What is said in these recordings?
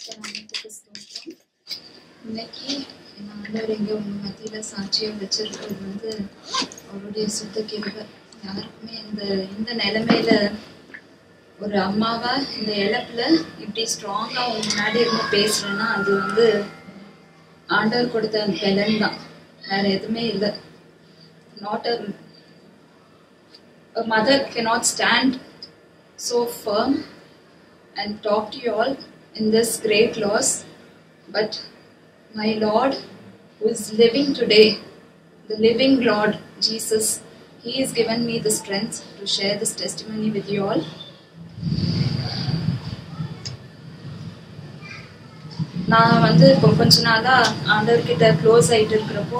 நாமத்துக்கு ஸ்தோத்திரம். இன்னைக்கு என் ஆண்டவர் எங்க உங்க மத்தியில சாட்சியா வச்சிருக்கிறது வந்து அவருடைய சுத்த கிருபை. யாருக்குமே இந்த நிலைமையில ஒரு அம்மாவா இந்த இழப்புல இப்படி ஸ்ட்ராங்கா உங்க முன்னாடி இருந்து பேசுறேன்னா அது வந்து ஆண்டவர் கொடுத்த அந்த பலன் தான், வேற எதுவுமே இல்லை. Not a mother cannot stand so firm and talk to you all in this great loss, but my Lord who is living today, the living Lord Jesus, He has given me the strength to share this testimony with you all. நான் வந்து இப்போ கொஞ்ச நாளா ஆண்டவர்கிட்ட close ஆயிட்டு இருக்கிறப்போ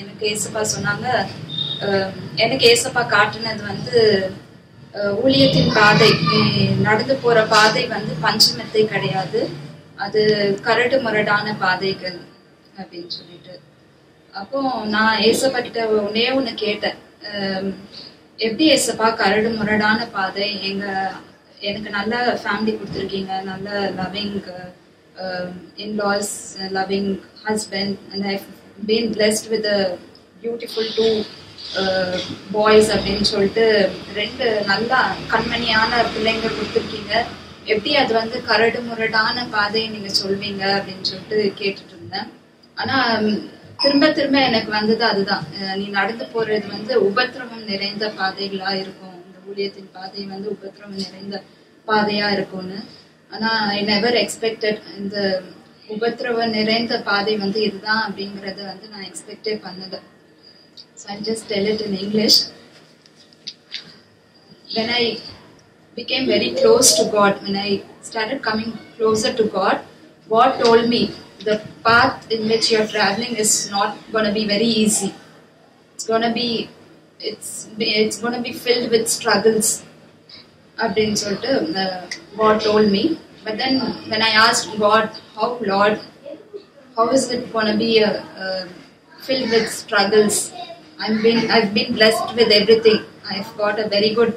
எனக்கு ஏசப்பா சொன்னாங்க, எனக்கு ஏசப்பா காட்டுனது வந்து ஊழியத்தின் பாதை, நடந்து போற பாதை வந்து பஞ்சமெத்தை கிடையாது, அது கரடு முரடான பாதைகள் அப்படின்னு சொல்லிட்டு. அப்போ நான் ஏசப்பா கிட்ட ஒண்ணு கேட்டேன், எப்படி ஏசப்பா கரடு முரடான பாதை, எனக்கு நல்ல ஃபேமிலி கொடுத்துருக்கீங்க, நல்ல loving in-laws, loving husband, and I've been blessed with a beautiful two boys அப்படின்னு சொல்லிட்டு ரெண்டு நல்லா கண்மணியான பிள்ளைங்க கொடுத்துருக்கீங்க, எப்படி அது வந்து கரடு முரடான பாதை நீங்க சொல்வீங்க அப்படின்னு சொல்லிட்டு கேட்டுட்டு இருந்தேன். ஆனா திரும்ப திரும்ப எனக்கு வந்தது அதுதான், நீ நடந்து போறது வந்து உபத்திரவம் நிறைந்த பாதைகளா இருக்கும், இந்த ஊழியத்தின் பாதை வந்து உபத்திரவம் நிறைந்த பாதையா இருக்கும்னு. ஆனா ஐ நெவர் எக்ஸ்பெக்டட் இந்த உபத்திரவ நிறைந்த பாதை வந்து இதுதான் அப்படிங்கறத வந்து நான் எக்ஸ்பெக்டே பண்ணல. So I'll just tell it in English. When I became very close to God, when I started coming closer to God, God told me the path in which you're traveling is not going to be very easy. It's going to be filled with struggles. அப்படின்னு சொல்லிட்டு God told me. But then when I asked God, how Lord, how is it going to be filled with struggles? I've been blessed with everything. I've got a very good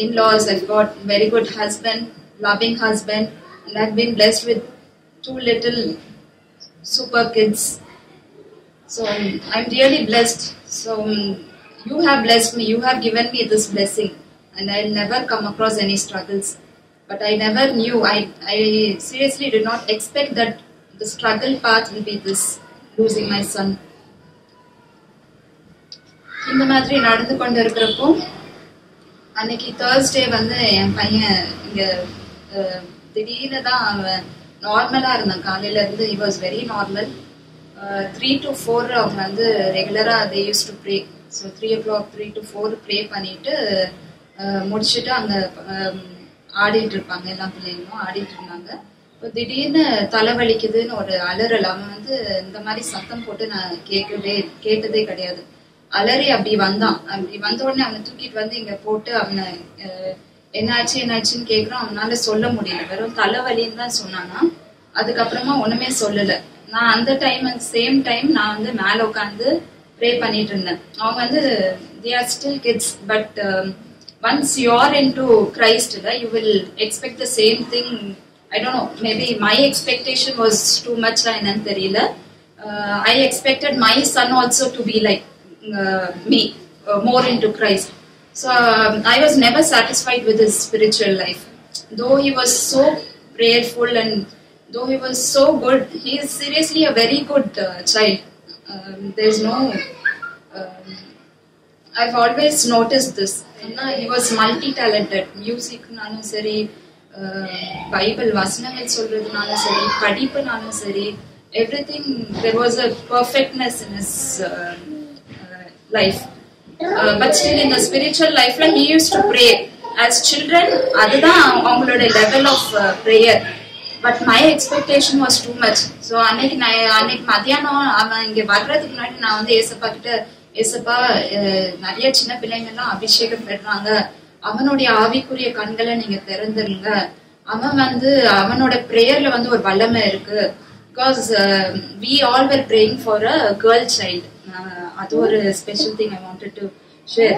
in-laws, I've got very good husband, loving husband, and I've been blessed with two little super kids. So I'm really blessed. So you have blessed me, you have given me this blessing, and I'll never come across any struggles. But I never knew, I seriously did not expect that the struggle path will be this, losing my son. இந்த மாதிரி நடந்து கொண்டு இருக்கிறப்போ அன்னைக்கு Thursday வந்து என் பையன் இங்க திடீர்னு தான் அவன் நார்மலா இருந்தான், காலையில இருந்து he was very normal. 3 to 4 அவங்க வந்து ரெகுலரா they used to pray. So 3 o'clock 3 to 4 pray பண்ணிட்டு முடிச்சுட்டு அங்க ஆடிட்டு இருப்பாங்க, எல்லா பிள்ளைங்களும் ஆடிட்டு இருந்தாங்க. இப்போ திடீர்னு தலைவலிக்குதுன்னு ஒரு அலறல், அவன் வந்து இந்த மாதிரி சத்தம் போட்டு நான் கேட்டதே கிடையாது. அலறி அப்படி வந்தான், அப்படி வந்த உடனே அவனை தூக்கிட்டு வந்து இங்க போட்டு அவனை என்னாச்சுன்னு கேக்குறான். அவனால சொல்ல முடியல, வெறும் தலைவலின்னு தான் சொன்னானா. அதுக்கப்புறமா ஒண்ணுமே சொல்லல. நான் அந்த சேம் டைம் நான் வந்து மேல உட்காந்து ப்ரே பண்ணிட்டு இருந்தேன். அவங்க வந்து they are still kids, but once you are into Christ, you will expect the same thing. I don't know, maybe my expectation was too much. I expected my son also to be like me, more into Christ. So I was never satisfied with his spiritual life. Though he was so prayerful and though he was so good, he is seriously a very good child. There's no I've always noticed this. He was multi-talented. Music நானும் சரி, Bible வசனங்கள் சொல்றதுனாலும் சரி, படிப்புனாலும் சரி, everything, there was a perfectness in his life. But still in the spiritual life, he used to pray. As children, அதுதான் அவங்களோட level of prayer. But my expectation was too much. So அன்னைக்கு மத்தியானம் அவன் இங்க வர்றதுக்கு முன்னாடி நான் வந்து ஏசப்பா கிட்ட, ஏசப்பா நிறைய சின்ன பிள்ளைங்க எல்லாம் அபிஷேகம் பெறாங்க, அவனுடைய ஆவிக்குரிய கண்களை நீங்க திறந்துருங்க, அவன் வந்து அவனோட பிரேயர்ல வந்து ஒரு வல்லமை இருக்கு. Because we all were praying for a girl child. அது ஒரு special thing I wanted to share.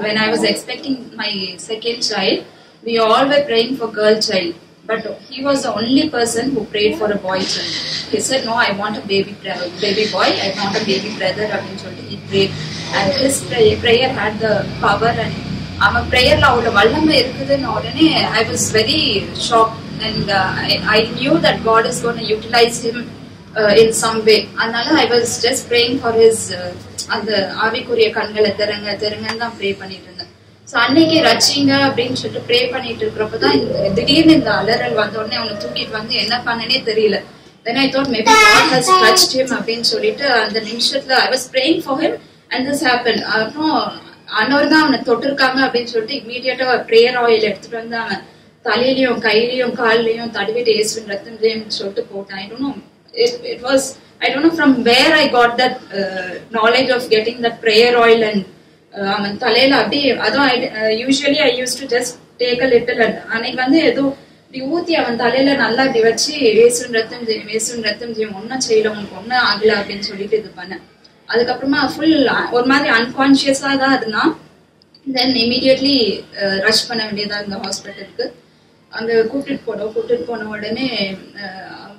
When I was expecting my second child, we all were praying for girl child. but he was the only person who prayed for a boy child. He said, no, I want a baby boy, I want a baby brother. He prayed, and his prayer had the power, and our prayer la avula vallamai irukudunu odane I was very shocked, and I knew that God is going to utilize him in some way. Adnala I was just praying for his அந்த ஆவிக்குரிய கண்களை திறங்கன்னு தான் pray பண்ணிட்டு இருந்தேன். So அன்னைக்கு ரச்சிங்க அப்படின்னு சொல்லிட்டு pray பண்ணிட்டு இருக்கிறப்பதான் திடீர்னு இந்த அலறல் வந்த உடனே அவனை தூக்கிட்டு வந்து என்ன பண்ணனே தெரியல. Then I thought maybe God has touched him அப்படின்னு சொல்லிட்டு அந்த நிமிஷத்துல I was praying for him and this happened. அப்புறம் ஆண்டவர் தான் அவனை தொட்டிருக்காங்க அப்படின்னு சொல்லிட்டு இமீடியட்டா ப்ரேயர் ஆயில் எடுத்துட்டு வந்து அவன் தலையிலயும் கையிலயும் காலிலையும் தடவிட்டு இயேசுவின் ரத்தம் சொல்லிட்டு போட்டான். I don't know from where I got that knowledge of getting that prayer oil and அவன் தலையில அப்படியே அதுவும் usually I used to just take a little and அன்னைக்கு வந்து ஏதோ இப்படி ஊத்தி அவன் தலையில நல்லா இப்படி வச்சு இயேசுவின் ரத்தம் ஜெயம் ஒன்னும் செய்யல உனக்கு ஒன்னும் ஆகல அப்படின்னு சொல்லிட்டு இது பண்ணேன். அதுக்கப்புறமா ஃபுல் ஒரு மாதிரி அன்கான்சியஸா தான் இருந்தான். தென் இமீடியட்லி ரஷ் பண்ண வேண்டியதா இருந்த ஹாஸ்பிட்டலுக்கு. அங்க கூட்டிட்டு போன உடனே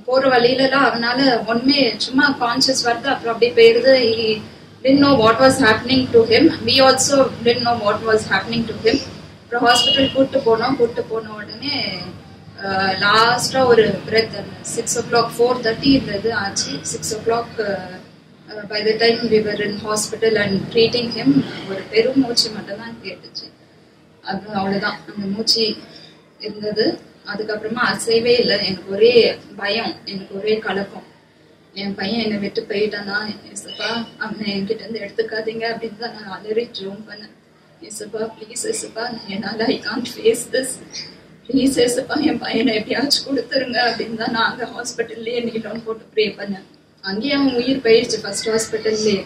போற வழியில எல்லாம் அவனால ஒண்ணுமே சும்மா கான்சியஸ் வருது, அப்புறம் அப்படியே போயிருது. He didn't know what was happening to him. We also didn't know what was happening to him. அப்புறம் ஹாஸ்பிட்டல் கூட்டு போன உடனே லாஸ்டா ஒரு பிரெத் 6 o'clock 4:30 இருந்தது ஆச்சு. 6 o'clock by the time we were in hospital and treating him ஒரு பெரும் மூச்சு மட்டும் தான் கேட்டுச்சு. அது அவ்வளவுதான், அந்த மூச்சு இருந்தது. அதுக்கப்புறமா அசைவே இல்லை. எனக்கு ஒரே பயம், எனக்கு ஒரே கலக்கம். என் பையன் என்னை விட்டு போயிட்டானா, ஏசப்பா அவனை என்கிட்ட இருந்து எடுத்துக்காதீங்க அப்படின்னு தான் நான் அலறி ஜோம் பண்ணேன். ஏசப்பா ப்ளீஸ் ஏசப்பா, என்னால I can't face this, please ஏசப்பா என் பையனை எப்படியாச்சும் கொடுத்துருங்க அப்படின்னு தான் நான் அங்கே ஹாஸ்பிட்டல்லேயே நீலோன் போட்டு ப்ரே பண்ணேன். அங்கேயே அவன் உயிர் போயிடுச்சு ஃபர்ஸ்ட் ஹாஸ்பிட்டல்லேயே.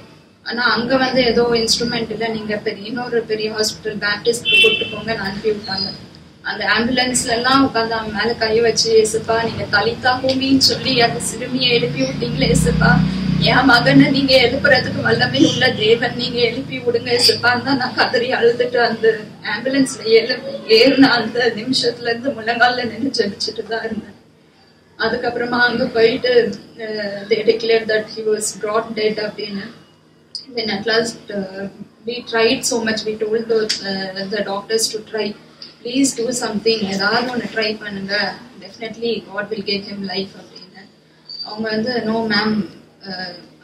ஆனா அங்க வந்து ஏதோ இன்ஸ்ட்ருமெண்ட் இல்லை, நீங்க இன்னொரு பெரிய ஹாஸ்பிட்டல் பேப்டிஸ்ட்க்கு கூப்பிட்டு போங்கன்னு அனுப்பி விட்டாங்க. அந்த ஆம்புலன்ஸ்ல எல்லாம் உட்காந்து அவன் மேல கைய வச்சு, ஏசப்பா நீங்க தலிதா பூமின்னு சொல்லி அந்த சிறுமியை எழுப்பி விட்டீங்களே ஏசப்பா, என் மகனை நீங்க எழுப்புறதுக்கு வல்லமை உள்ள தேவன், நீங்க எழுப்பி விடுங்க ஏசப்பான்னு தான் நான் கதறி அழுதுட்டு அந்த ஆம்புலன்ஸ்ல ஏறின அந்த நிமிஷத்துல இருந்து முழங்கால நின்று ஜெபிச்சுட்டு தான் இருந்தேன். அதுக்கப்புறமா அங்க போயிட்டு they declared that he was brought dead அப்படின்னு. Then at last we tried so much, we told the doctors to try, please do something, ஏதாவது ஒன்று ட்ரை பண்ணுங்க, definitely God will give him life அப்படின்னு. அவங்க வந்து no ma'am,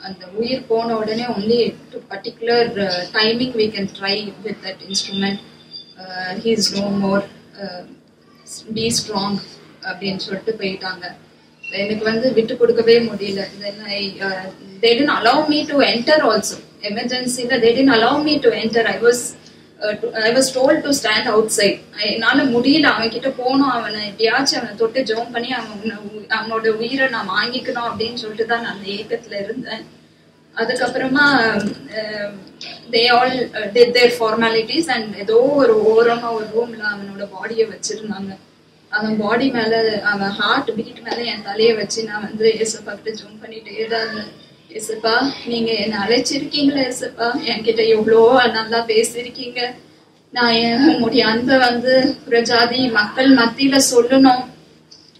அந்த உயிர் போன உடனே only to particular timing we can try with that instrument, he is no more, be strong அப்படின்னு சொல்லிட்டு போயிட்டாங்க. எனக்கு வந்து விட்டு கொடுக்கவே முடியல. Then they didn't allow me to enter also. Emergency they didn't allow me to enter. I was told to stand outside. என்னால முடியல, அவன் கிட்ட போனோம், அவனை எப்படியாச்சும் அவனை தொட்டு ஜோம் பண்ணி அவனோட உயிரை நான் வாங்கிக்கணும் அப்படின்னு சொல்லிட்டு தான் நான் அந்த ஏக்கத்துல இருந்தேன். அதுக்கப்புறமா they all did their formalities and ஏதோ ஒரு ஓரமா ஒரு ரூம்ல அவனோட பாடியை வச்சிருந்தாங்க. அவன் பாடி மேல, அவன் ஹார்ட் பீட் மேல என் தலையை வச்சு நான் வந்து ஏசப்பா கிட்ட ஜூம் பண்ணிட்டே தான் இருந்தேன். ஏசப்பா நீங்க என்ன அழைச்சிருக்கீங்களா ஏசப்பா, என்கிட்ட எவ்வளோ நல்லா பேசிருக்கீங்க, நான் உங்களுடைய அன்பை வந்து பிரஜாதி மக்கள் மத்தியில சொல்லணும்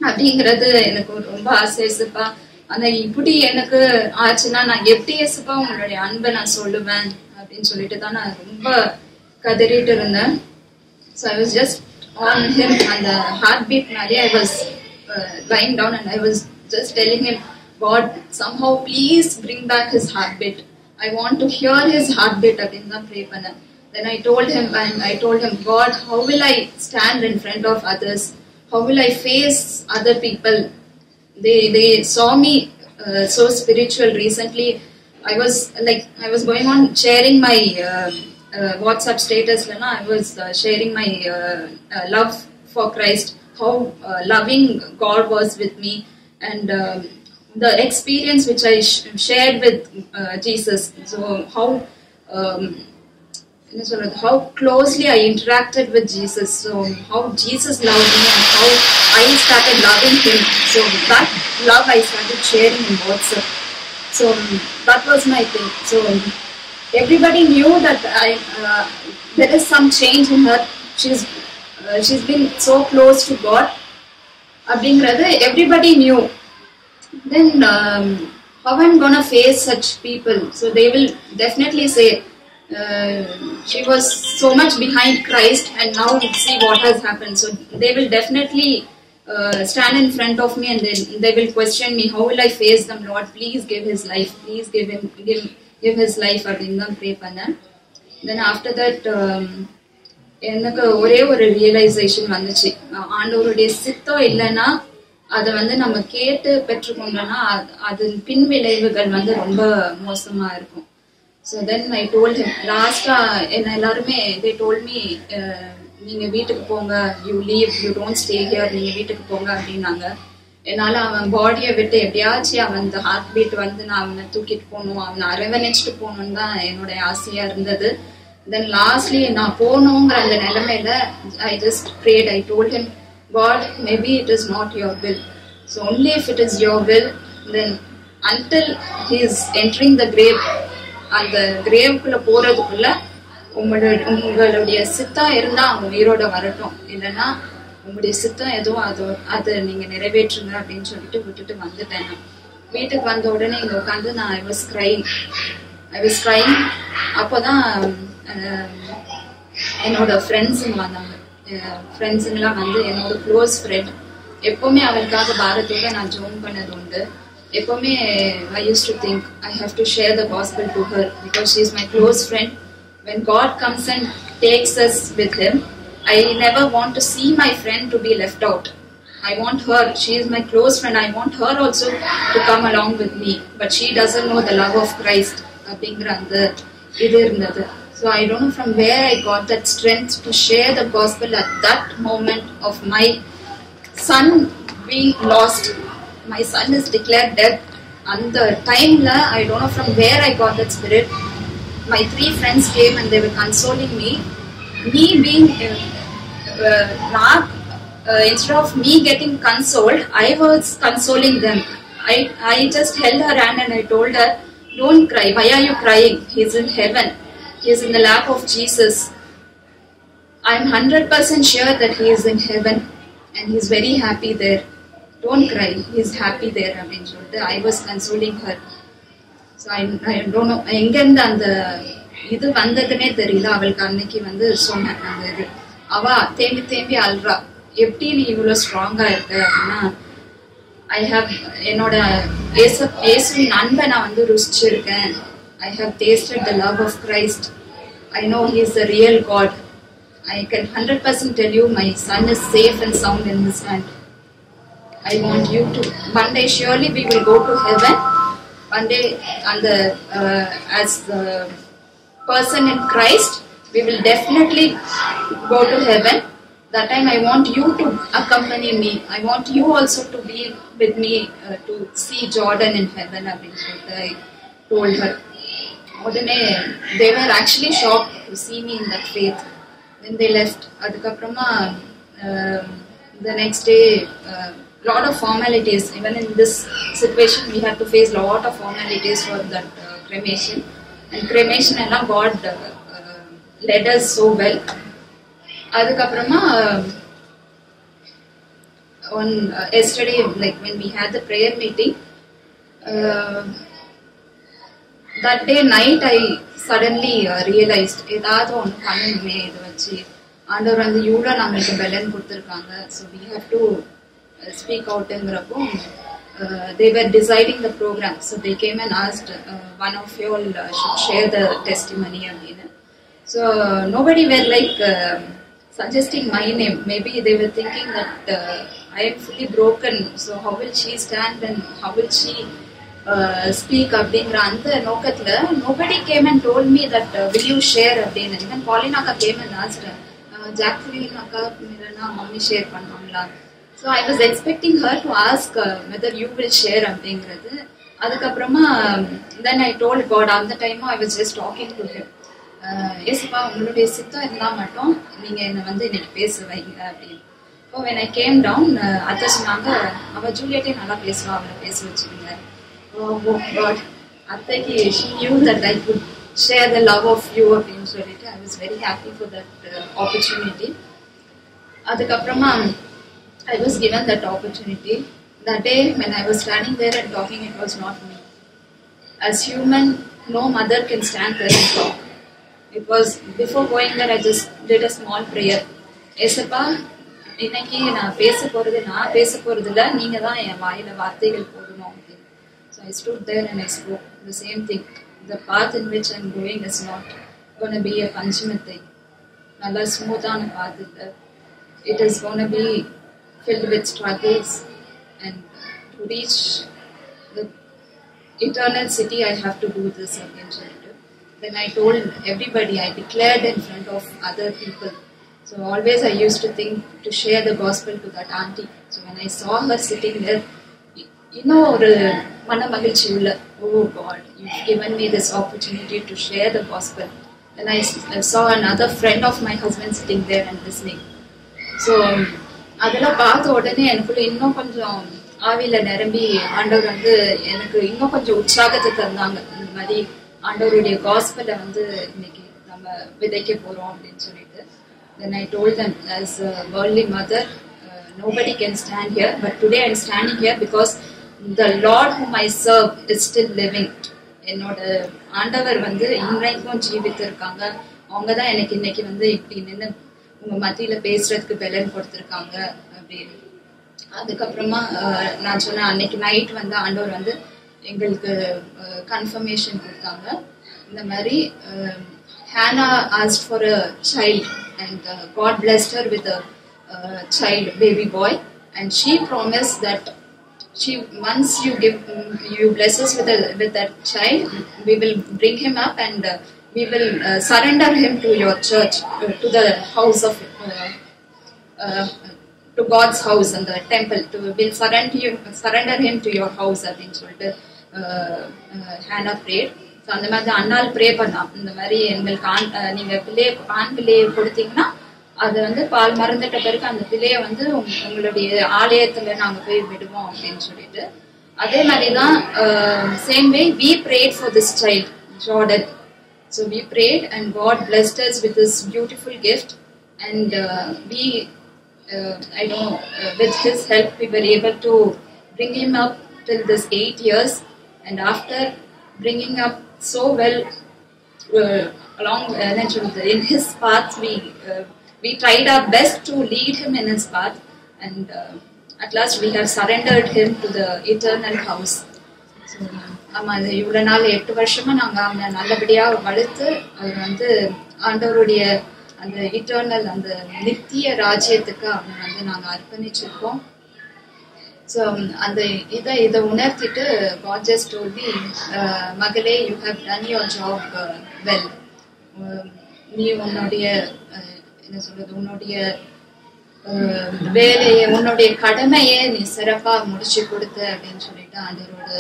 அப்படிங்கிறது எனக்கு ரொம்ப ஆசை ஏசப்பா. ஆனா இப்படி எனக்கு ஆச்சுன்னா நான் எப்படி ஏசப்பா உங்களுடைய அன்பை நான் சொல்லுவேன் அப்படின்னு சொல்லிட்டு தான் நான் ரொம்ப கதறிட்டு இருந்தேன். So I was just on him and the heartbeat nale I was lying down and I was just telling him, God somehow please bring back his heartbeat, I want to hear his heartbeat abinda pray panna. Then I told him God, how will I stand in front of others, how will I face other people, they saw me so spiritual. Recently I was going on sharing my WhatsApp status lana, I was sharing my love for Christ, how loving God was with me, and the experience which I shared with Jesus. So how closely I interacted with Jesus, so how Jesus loved me and how I started loving him. So that love I started sharing in WhatsApp. So that was my thing. So everybody knew that there is some change in her. She's been so close to God. அப்படிங்கிறது everybody knew. Then how I'm gonna face such people? So they will definitely say she was so much behind Christ and now see what has happened. So they will definitely stand in front of me and then they will question me. How will I face them? Lord, please give his life. Please give his life. அப்படின்னு தான் pray பண்ணேன். Then after that எனக்கு ஒரே ஒரு realisation வந்துச்சு. ஆண்டவருடைய சித்தம் இல்லைன்னா அதை வந்து நம்ம கேட்டு பெற்றுக்கொண்டோம்னா அதன் பின் விளைவுகள் வந்து ரொம்ப மோசமா இருக்கும். So then I told him. லாஸ்டா என்ன எல்லாருமே they told me நீங்க வீட்டுக்கு போங்க, you leave, you don't stay here, நீங்க வீட்டுக்கு போங்க அப்படின்னாங்க. என்னால அவன் பாடியை விட்டு எப்படியாச்சும் அவன் இந்த ஹார்ட் பீட் வந்து நான் அவனை தூக்கிட்டு போகணும், அவனை அரவணைச்சிட்டு போகணும்னு தான் என்னுடைய ஆசையா இருந்தது. தென் லாஸ்ட்லி நான் போகணுங்கிற அந்த நிலைமையில I just prayed. I told him, God, maybe it is not your will. So only if it is your will, then until he is entering the grave, அந்த கிரேவுக்குள்ள போறதுக்குள்ள உங்களுடைய சித்தம் இருந்தா அவங்க உயிரோட வரட்டும், இல்லைன்னா உங்களுடைய சித்தம் எதுவும் அது நீங்க நிறைவேற்றுங்க அப்படின்னு சொல்லிட்டு விட்டுட்டு வந்துட்டேன். நான் வீட்டுக்கு வந்த உடனே இங்க உட்காந்து நான் ஐ வாஸ் கிரைங். அப்போதான் என்னோட ஃப்ரெண்ட்ஸுங்க வந்தாங்க. ஃப்ரெண்ட்ஸுங்கெல்லாம் வந்து என்னோட க்ளோஸ் ஃப்ரெண்ட். எப்பவுமே அவளுக்காக பாரத்தோட நான் ஜோம் பண்ணது உண்டு. எப்பவுமே I used to think I have to share the gospel to her because she is my close friend. When God comes and takes us with him, I never want to see my friend to be left out. I want her, she is my close friend, I want her also to come along with me, but she doesn't know the love of Christ அப்படிங்கிற அந்த இது இருந்தது. So I don't know from where I got that strength to share the gospel at that moment of my son being lost. My son is declared dead. And the time la, I don't know from where I got that spirit. My 3 friends came and they were consoling me. Me being instead of me getting consoled, I was consoling them. I just held her hand and I told her, don't cry. Why are you crying? He's in heaven. He's in the lap of Jesus. I'm 100% sure that he is in heaven and he's very happy there. Don't cry. He's happy there. அப்படின்னு சொல்லிட்டு I was consoling her. So I don't know எங்கேருந்து அந்த இது வந்ததுன்னே தெரியல. அவளுக்கு அன்னைக்கு வந்து சொன்னேன் அந்த இது. அவ தேம்பி அல்றா, எப்படி நீ இவ்வளோ ஸ்ட்ராங்கா இருக்க அப்படின்னா, ஐ ஹாவ் என்னோட இயேசுவின் அன்பை நான் வந்து ருசிச்சிருக்கேன். I have tasted the love of Christ. I know he is the real God. I can 100% tell you my son is safe and sound in his hand. I want you to. One day surely we will go to heaven. One day as the person in Christ, we will definitely go to heaven. That time I want you to accompany me. I want you also to be with me to see Jordan in heaven. I told her. They were actually shocked to see me in that faith. Then they left. Adhukaprama the next day, lot of formalities. Even in this situation, we had to face lot of formalities for that cremation. And cremation and God led us so well. Adhukaprama on yesterday, like when we had the prayer meeting, that day night I suddenly realized ஏதாவது ஒன்று பண்ணணுமே இதை வச்சு. ஆண்டவர் வந்து இவ்வளோ நம்மளுக்கு பெலன் கொடுத்துருக்காங்க. So we have to speak outங்கிறப்போ they were deciding the program. So they came and asked one of you all should share the testimony அப்படின்னு. So nobody were like suggesting my name. Maybe they were thinking that I am fully broken. So how will she stand and how will she speak அப்படிங்கிற அந்த நோக்கத்துல nobody came and told me that will you share அப்படின்னு. Even Pauline அக்கா came and asked Jacqueline அக்கா இல்லைன்னா mummy share பண்ணுவாங்களா. So I was expecting her to ask whether you will share அப்படிங்கிறது. அதுக்கப்புறமா then I told God அந்த time I was just talking to him. ஏசுப்பா உங்களுடைய சித்தம் இருந்தால் மட்டும் நீங்க என்னை வந்து இன்னைக்கு பேச வைங்க அப்படின்னு. இப்போ when I came down அத்தை சொன்னாங்க அவள் ஜூலியட்டே நல்லா பேசுவா, அவளை பேச வச்சுருங்க. Oh God, Attaki, she knew that I could share the love of you அப்படின்னு சொல்லிட்டு I was very happy for that opportunity. அதுக்கப்புறமா I was given that opportunity. That day when I was standing there and talking, it was not me. As human, no mother can stand there and talk. It was before going there, I just did a small prayer. ஏசப்பா, இன்னைக்கு நான் பேச போறது இல்ல, நீங்க தான் என் வாயில வார்த்தைகள் போடணும் அப்படின்னு. So I stood there and I spoke the same thing. The path in which I'm going is not going to be a panchamathi. Nalla smoothana path illa. It is going to be filled with struggles, and to reach the eternal city I have to do this again. Then I told everybody, I declared in front of other people. So always I used to think to share the gospel to that auntie. So when I saw her sitting there, ஒரு மன மகிழ்ச்சி உள்ள, oh God, you've given me this opportunity to share the gospel. Then I saw another friend of my husband sitting there and listening. So அதெல்லாம் பார்த்த உடனே எனக்குள்ள இன்னும் கொஞ்சம் ஆவியில நிரம்பி ஆண்டவர் வந்து எனக்கு இன்னும் கொஞ்சம் உற்சாகத்தை தந்தாங்க. இந்த மாதிரி ஆண்டவருடைய காஸ்பலை வந்து இன்னைக்கு நம்ம விதைக்க போறோம் அப்படின்னு சொல்லிட்டு. Then I told them, as a worldly mother, nobody can stand here, but today I'm standing here because the Lord whom I serve is still living. என்னோட ஆண்டவர் வந்து இன்றைக்கும் ஜீவித்து இருக்காங்க. அவங்க தான் எனக்கு இன்னைக்கு வந்து இப்படி நின்று உங்க மத்தியில பேசுறதுக்கு பலன் கொடுத்திருக்காங்க அப்படின்னு. அதுக்கப்புறமா நான் சொன்னேன், அன்னைக்கு நைட் வந்து ஆண்டவர் வந்து எங்களுக்கு கன்ஃபர்மேஷன் கொடுத்தாங்க. இந்த மாதிரி Hannah asked for a child, and God blessed her with a child, baby boy, and she promised that once you bless us with that child, we will bring him up and we will surrender him to your church, to the house of to God's house and the temple. We'll surrender him to your house. அப்படின்னு சொல்லிட்டு Hannah prayed. So அந்த மாதிரி அண்ணால் pray பண்ணான். இந்த மாதிரி எங்களுக்கு நீங்க ஆண் பிள்ளையை கொடுத்தீங்கன்னா அது வந்து பால் மறந்துட்ட பிறகு அந்த பிள்ளைய வந்து உங்களுடைய ஆலயத்துல நாங்க போய் விடுவோம் அப்படின்னு சொல்லிட்டு. அதே மாதிரிதான் same way we prayed for this child, Jordan. So we prayed and God blessed us with this beautiful gift, and with his help we were able to bring him up till this 8 years, and after bringing up so well along in his path, we tried our best to lead him in his path, and at last we have surrendered him to the eternal house. So ஆமா, அது இவ்வளவு நாள் 8 வருஷமா நாங்க அவனை நல்லபடியா வளர்த்து அவர் வந்து ஆண்டவருடைய அந்த இட்டர்னல் அந்த நித்திய ராஜ்யத்துக்கு அவனை வந்து நாங்க அர்ப்பணிச்சிருக்கோம். ஸோ அந்த இதை உணர்த்திட்டு God just told me, மகளே, you have done your job well. நீ உன்னுடைய என்ன சொல்றது, உன்னுடைய வேலையை, உன்னுடைய கடமையை நீ சிறப்பா முடிச்சு கொடுத்த அப்படின்னு சொல்லிட்டு ஆண்டவரோட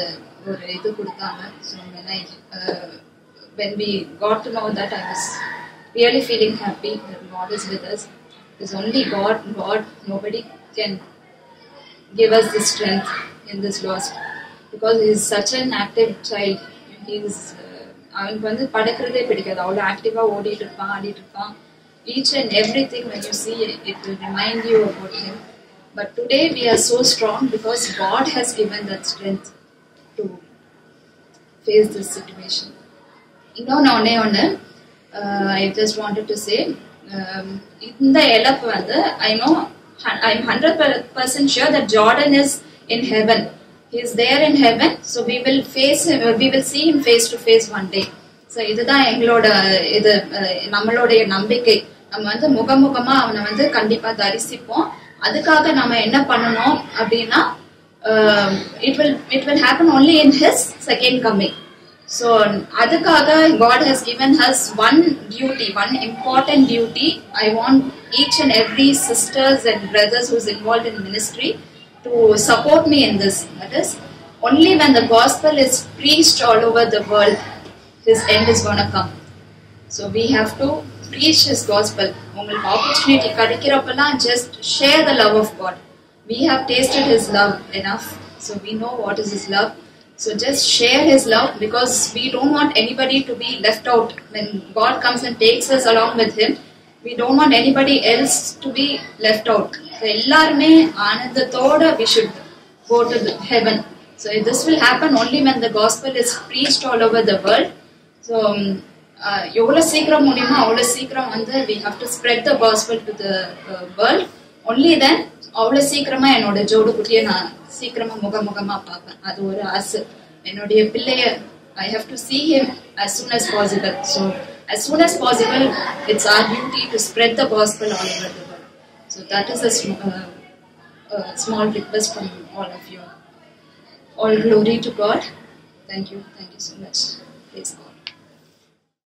ஒரு இது கொடுத்தாங்க. So when we got to know that, I was really feeling happy that God is with us. There's only God. Nobody can give us the strength in this lost, because he is such an active child. அவனுக்கு வந்து படுக்கிறதே பிடிக்காது, அவ்வளோ ஆக்டிவா ஓடிட்டு இருப்பான், ஆடிட்டு இருப்பான். Each and everything when you see it will remind you about him. But today we are so strong because God has given that strength to face this situation. இன்னொன்னு I just wanted to say, இந்த இழப்பு வந்து I'm 100% sure that Jordan is in heaven. He is there in heaven, so we will see him face to face one day. So இதுதான் எங்களோட நம்மளுடைய நம்பிக்கை. நம்ம வந்து முகமுகமா அவனை வந்து கண்டிப்பா தரிசிப்போம். அதுக்காக நம்ம என்ன பண்ணணும் அப்படின்னா, it will happen only in his second coming. So அதுக்காக God has given us one important duty. I want each and every sisters and brothers who's involved in ministry to support me in this. That is, only when the gospel is preached all over the world, his end is going to come. So we have to preach his gospel. உங்களுக்கு opportunity கிடைக்கிறப்பெல்லாம் just share the love of God. We have tasted his love enough, so we know what is his love. So just share his love, because we don't want anybody to be left out. When God comes and takes us along with him, we don't want anybody else to be left out. So எல்லாருமே ஆனந்தத்தோட we should go to the heaven. So this will happen only when the gospel is preached all over the world. So எவ்வளவு சீக்கிரம் முடியுமோ அவ்வளவு சீக்கிரம் வந்து we have to spread the gospel to the world. Only then அவ்வளவு சீக்கிரமா என்னோட ஜோடு குட்டியை நான் சீக்கிரமா முகமுகமா பார்ப்பேன். அது ஒரு ஆசை. என்னுடைய பிள்ளைய I have to see him as soon as possible. So as soon as possible, it's our duty to spread the gospel all over the world. So that is a small request from all of you. All glory to God. Thank you so much. Praise God.